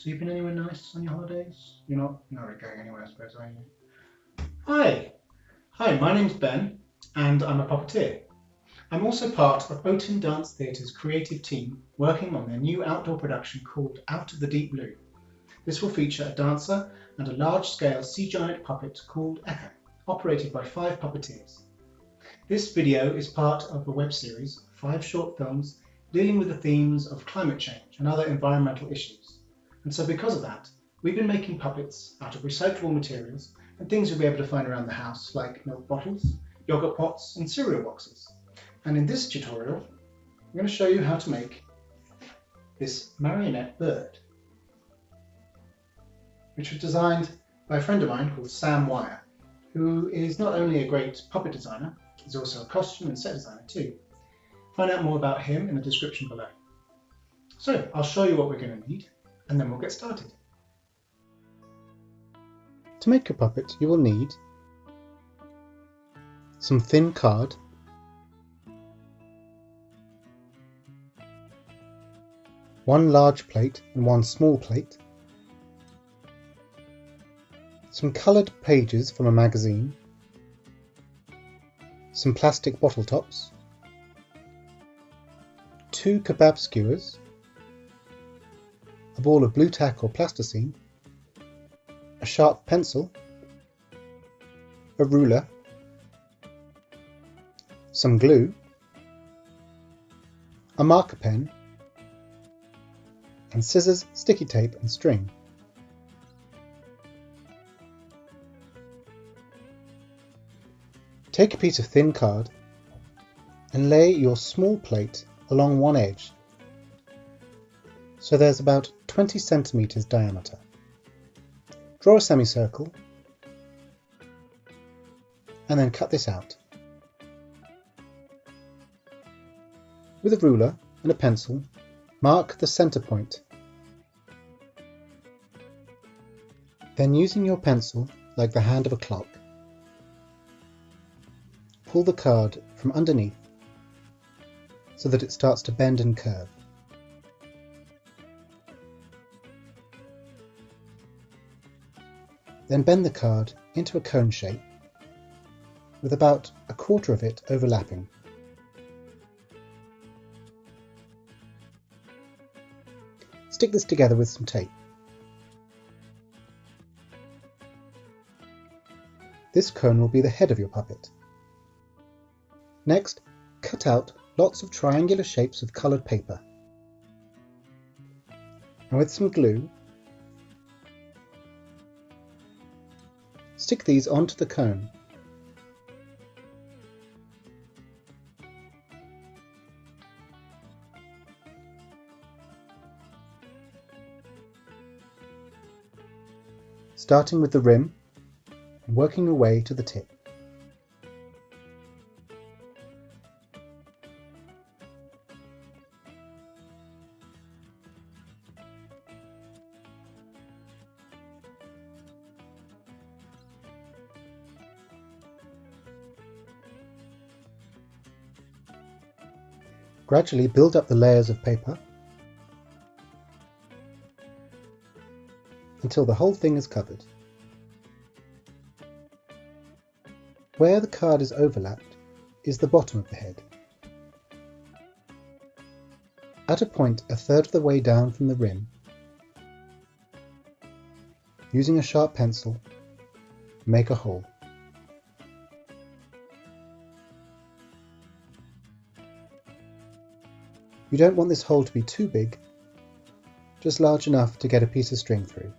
So you've been anywhere nice on your holidays? You're not really going anywhere, I suppose, are you? Hi, my name's Ben, and I'm a puppeteer. I'm also part of Autin Dance Theatre's creative team working on their new outdoor production called Out of the Deep Blue. This will feature a dancer and a large-scale sea giant puppet called Echo, operated by 5 puppeteers. This video is part of a web series of 5 short films dealing with the themes of climate change and other environmental issues. And so because of that, we've been making puppets out of recyclable materials and things you'll be able to find around the house, like milk bottles, yogurt pots and cereal boxes. And in this tutorial, I'm going to show you how to make this marionette bird, which was designed by a friend of mine called Sam Wyer, who is not only a great puppet designer, he's also a costume and set designer too. Find out more about him in the description below. So I'll show you what we're going to need, and then we'll get started. To make a puppet, you will need some thin card, one large plate and one small plate, some coloured pages from a magazine, some plastic bottle tops, 2 kebab skewers, a ball of Blutack or Plasticine, a sharp pencil, a ruler, some glue, a marker pen, and scissors, sticky tape and string. Take a piece of thin card and lay your small plate along one edge, so there's about 20 centimeters diameter. Draw a semicircle and then cut this out. With a ruler and a pencil, mark the center point. Then, using your pencil like the hand of a clock, pull the card from underneath so that it starts to bend and curve. Then bend the card into a cone shape with about a quarter of it overlapping. Stick this together with some tape. This cone will be the head of your puppet. Next, cut out lots of triangular shapes of coloured paper. And with some glue, stick these onto the cone. Starting with the rim and working your way to the tip. Gradually build up the layers of paper until the whole thing is covered. Where the card is overlapped is the bottom of the head. At a point a third of the way down from the rim, using a sharp pencil, make a hole. You don't want this hole to be too big, just large enough to get a piece of string through.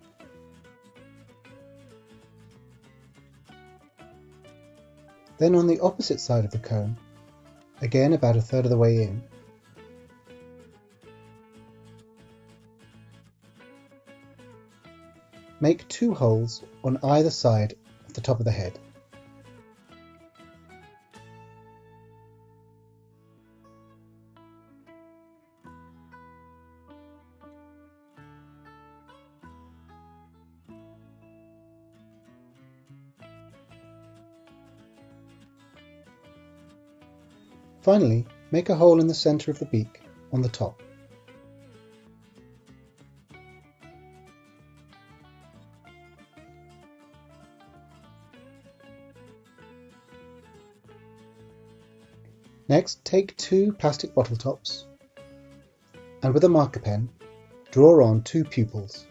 Then on the opposite side of the cone, again about a third of the way in, make 2 holes on either side of the top of the head. Finally, make a hole in the centre of the beak on the top. Next, take 2 plastic bottle tops and with a marker pen, draw on 2 pupils.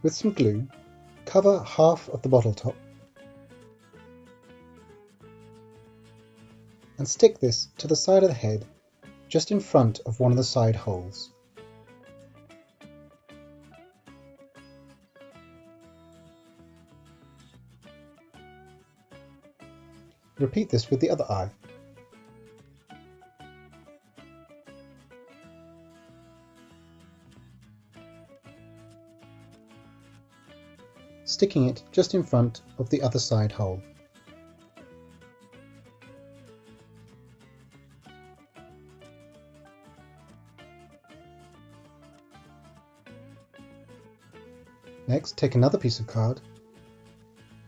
With some glue, cover half of the bottle top and stick this to the side of the head just in front of one of the side holes. Repeat this with the other eye. Sticking it just in front of the other side hole. Next, take another piece of card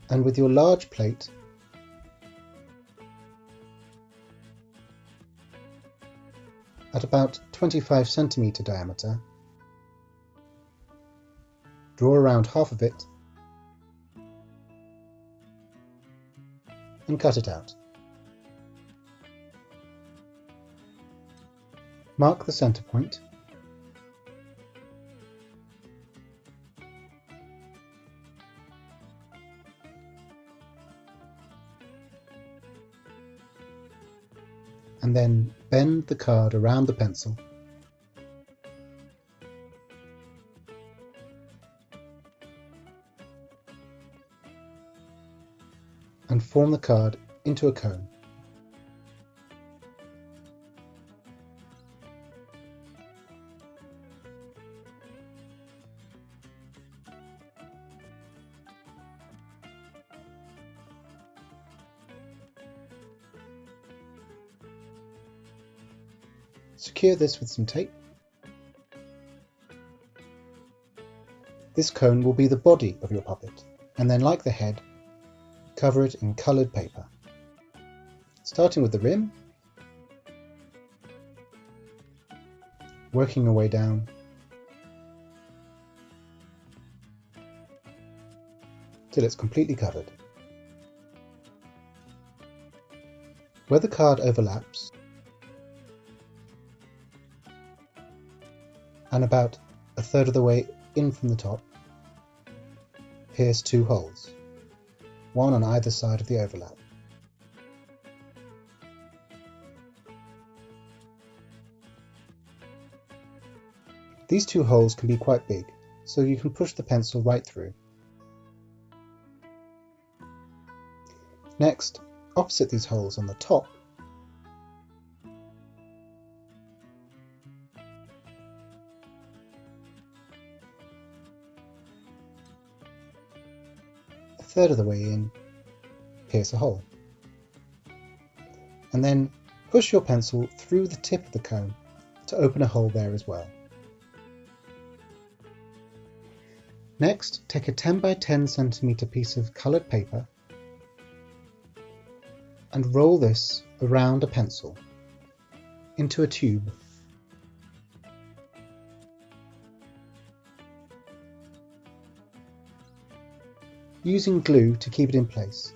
and with your large plate at about 25 cm diameter, draw around half of it and cut it out. Mark the center point and then bend the card around the pencil and form the card into a cone. Secure this with some tape. This cone will be the body of your puppet, and then, like the head, cover it in coloured paper. Starting with the rim, working your way down till it's completely covered. Where the card overlaps, and about a third of the way in from the top, pierce 2 holes, one on either side of the overlap. These 2 holes can be quite big, so you can push the pencil right through. Next, opposite these holes on the top, a third of the way in, pierce a hole. And then push your pencil through the tip of the cone to open a hole there as well. Next, take a 10 by 10 cm piece of coloured paper and roll this around a pencil into a tube. Using glue to keep it in place.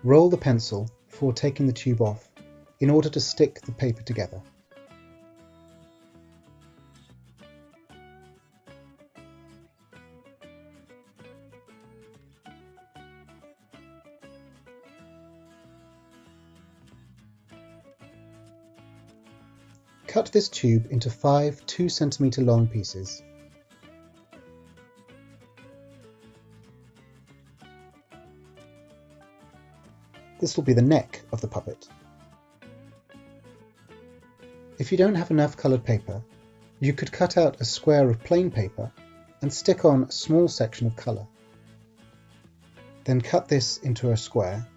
Roll the pencil before taking the tube off in order to stick the paper together. Cut this tube into 5 2 cm long pieces. This will be the neck of the puppet. If you don't have enough coloured paper, you could cut out a square of plain paper and stick on a small section of colour. Then cut this into a square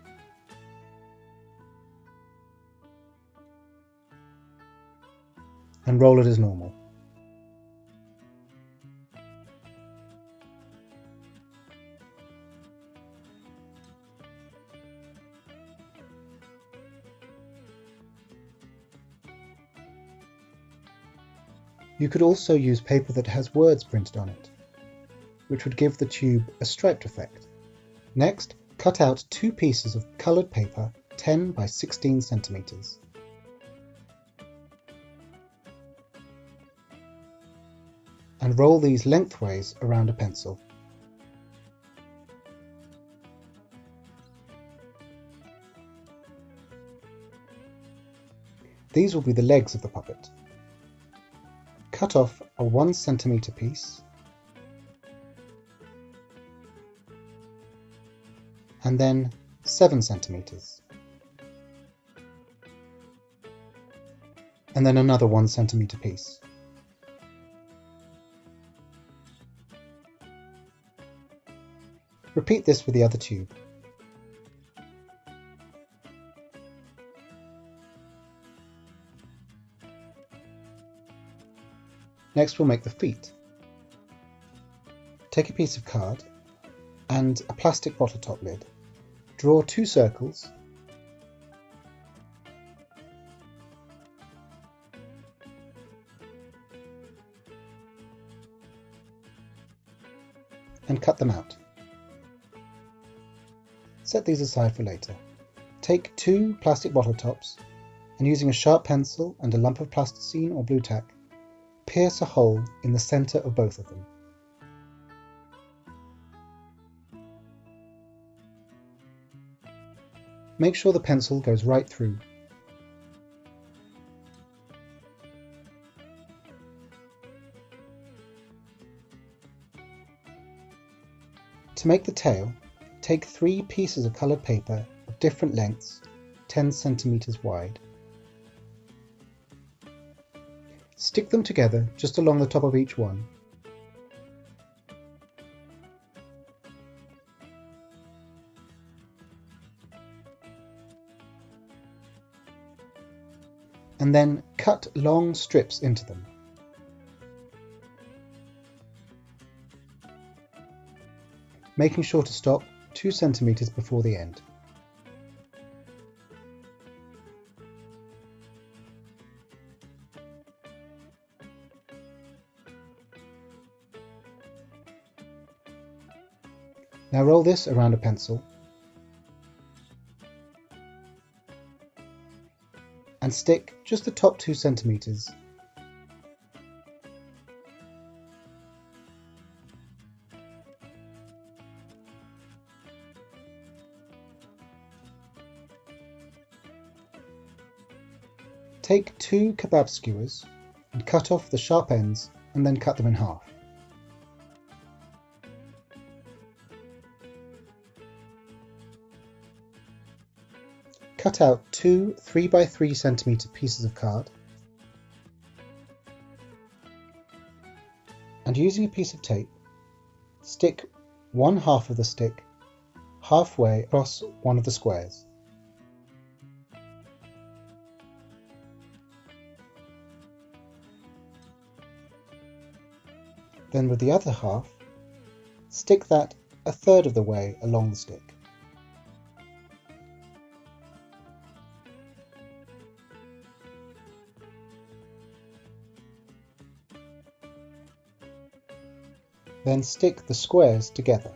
and roll it as normal. You could also use paper that has words printed on it, which would give the tube a striped effect. Next, cut out 2 pieces of coloured paper 10 by 16 centimeters. And roll these lengthways around a pencil. These will be the legs of the puppet. Cut off a 1 centimeter piece and then 7 centimeters, and then another 1 centimeter piece. Repeat this with the other tube. Next we'll make the feet. Take a piece of card and a plastic bottle top lid. Draw 2 circles and cut them out. Set these aside for later. Take 2 plastic bottle tops and using a sharp pencil and a lump of Plasticine or Blutack, pierce a hole in the centre of both of them. Make sure the pencil goes right through. To make the tail, take 3 pieces of coloured paper of different lengths, 10 centimeters wide. Stick them together just along the top of each one. And then cut long strips into them. Making sure to stop 2 centimeters before the end. Now roll this around a pencil and stick just the top 2 centimeters. Take 2 kebab skewers and cut off the sharp ends and then cut them in half. Cut out 2 3 by 3 centimeter pieces of card and using a piece of tape, stick 1/2 of the stick halfway across one of the squares. Then with the other half, stick that 1/3 of the way along the stick. Then stick the squares together.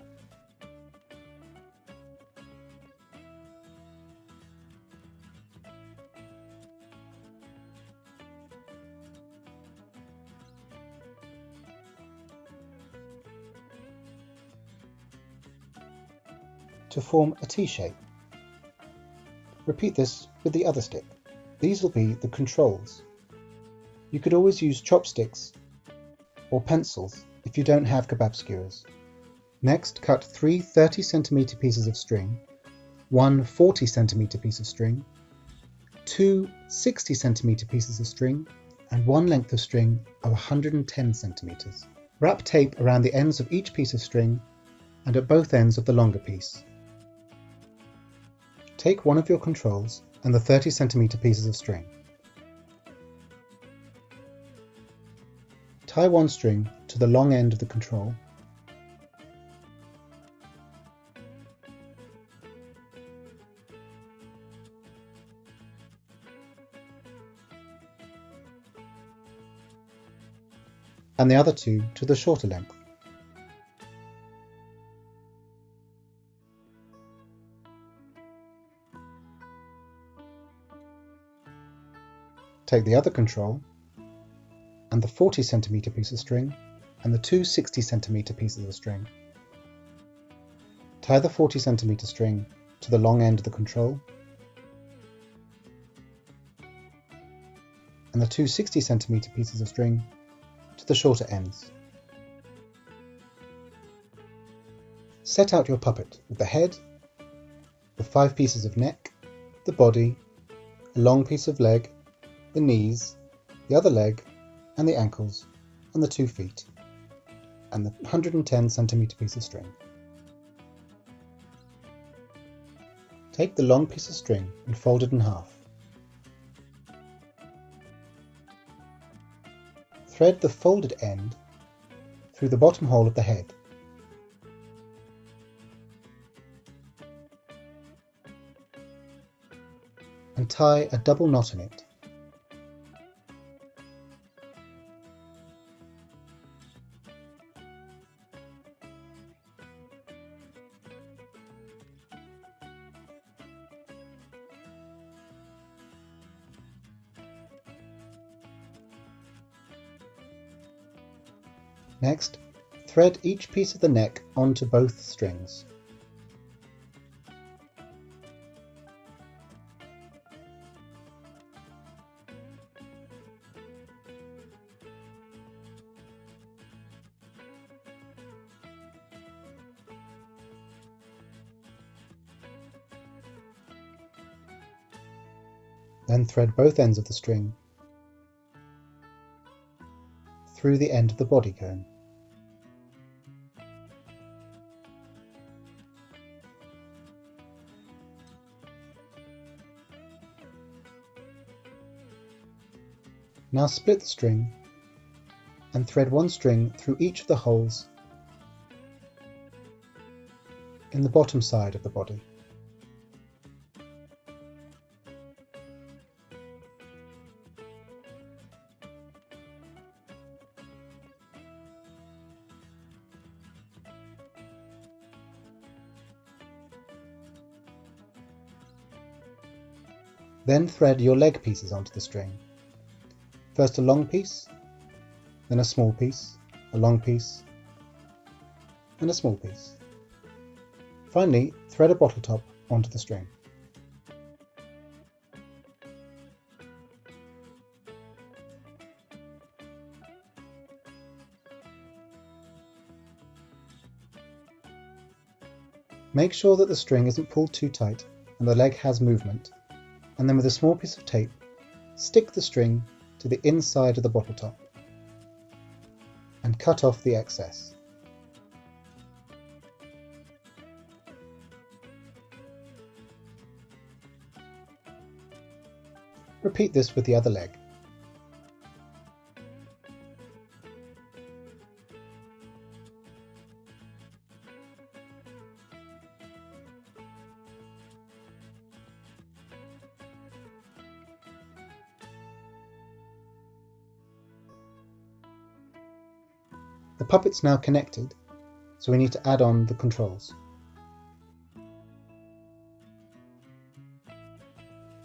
To form a T-shape. Repeat this with the other stick. These will be the controls. You could always use chopsticks or pencils if you don't have kebab skewers. Next, cut 3 30 centimeter pieces of string, 1 40 centimeter piece of string, 2 60 centimeter pieces of string, and 1 length of string of 110 centimeters. Wrap tape around the ends of each piece of string and at both ends of the longer piece. Take one of your controls and the 30 centimeter pieces of string. Tie one string to the long end of the control. And the other two to the shorter length. Take the other control and the 40cm piece of string and the two 60cm pieces of string. Tie the 40cm string to the long end of the control and the two 60cm pieces of string to the shorter ends. Set out your puppet with the head, the 5 pieces of neck, the body, a long piece of leg, the knees, the other leg, and the ankles, and the 2 feet, and the 110cm piece of string. Take the long piece of string and fold it in half. Thread the folded end through the bottom hole of the head. And tie a double knot in it. Next, thread each piece of the neck onto both strings. Then thread both ends of the string through the end of the body cone. Now split the string and thread one string through each of the holes in the bottom side of the body. Then thread your leg pieces onto the string. First a long piece, then a small piece, a long piece, and a small piece. Finally, thread a bottle top onto the string. Make sure that the string isn't pulled too tight and the leg has movement, and then with a small piece of tape, stick the string to the inside of the bottle top and cut off the excess. Repeat this with the other leg. The puppet's now connected, so we need to add on the controls.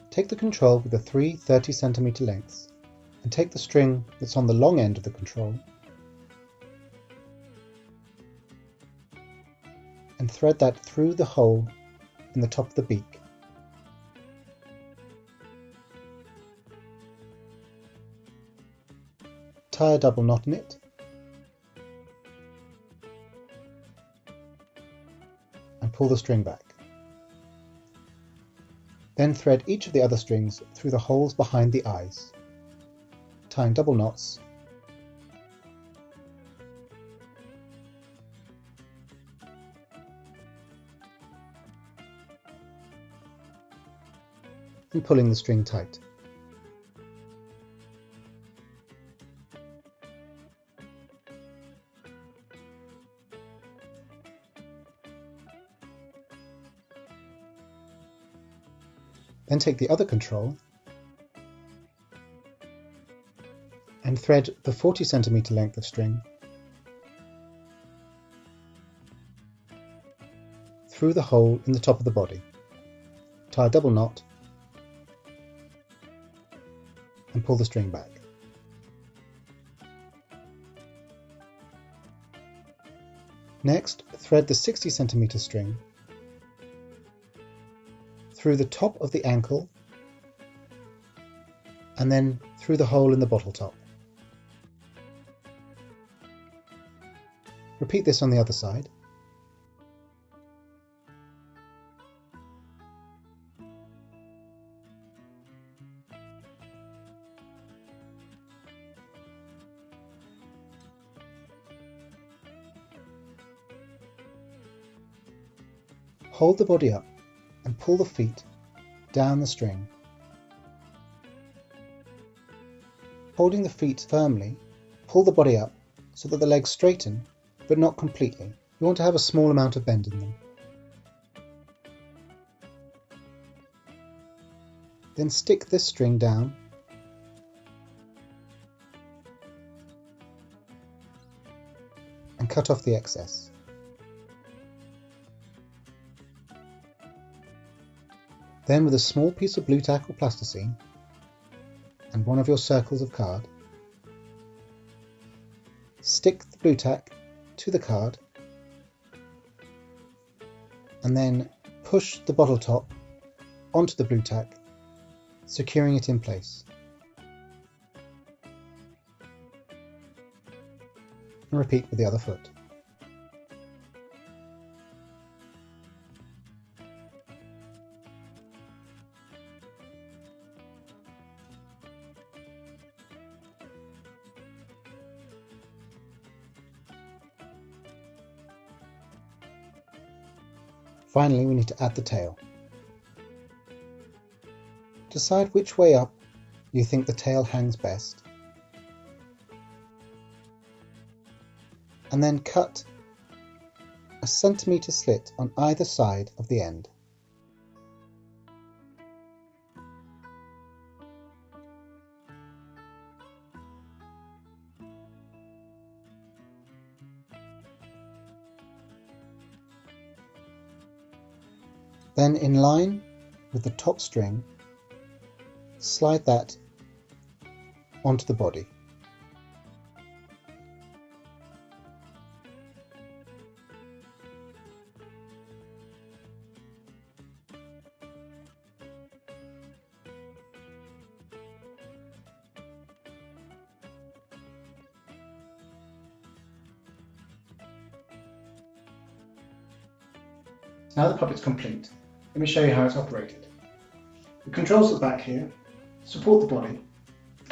Take the control with the 3 30cm lengths and take the string that's on the long end of the control and thread that through the hole in the top of the beak. Tie a double knot in it and pull the string back. Then thread each of the other strings through the holes behind the eyes, tying double knots and pulling the string tight. Then take the other control and thread the 40 cm length of string through the hole in the top of the body. Tie a double knot and pull the string back. Next, thread the 60 cm string through the top of the ankle and then through the hole in the bottle top. Repeat this on the other side. Hold the body up and pull the feet down the string. Holding the feet firmly, pull the body up so that the legs straighten, but not completely. You want to have a small amount of bend in them. Then stick this string down and cut off the excess. Then with a small piece of Blutack or Plasticine and one of your circles of card, stick the Blutack to the card and then push the bottle top onto the Blutack, securing it in place. And repeat with the other foot. Finally, we need to add the tail. Decide which way up you think the tail hangs best, and then cut a centimetre slit on either side of the end. Then, in line with the top string, slide that onto the body. Now the puppet's complete, let me show you how it's operated. The controls at the back here support the body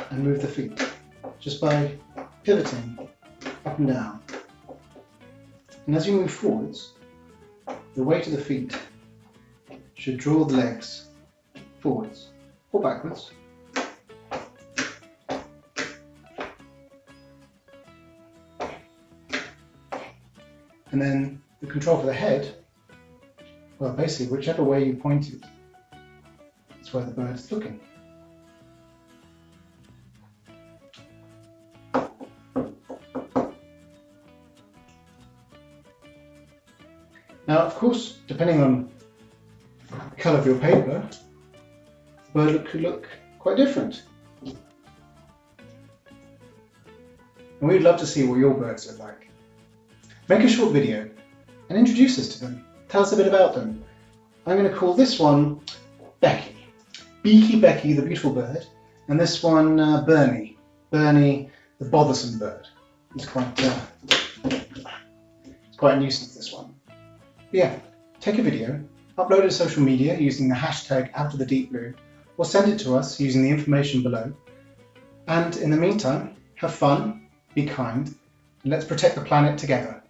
and move the feet just by pivoting up and down. And as you move forwards, the weight of the feet should draw the legs forwards or backwards. And then the control for the head, well, basically whichever way you point it, it's where the bird is looking. Now, of course, depending on the colour of your paper, the bird could look quite different. And we'd love to see what your birds look like. Make a short video and introduce us to them. Tell us a bit about them. I'm going to call this one Becky. Beaky Becky, the beautiful bird, and this one Bernie. Bernie, the bothersome bird. It's quite a nuisance, this one. But yeah, take a video, upload it to social media using the hashtag #OutOfTheDeepBlue, or send it to us using the information below. And in the meantime, have fun, be kind, and let's protect the planet together.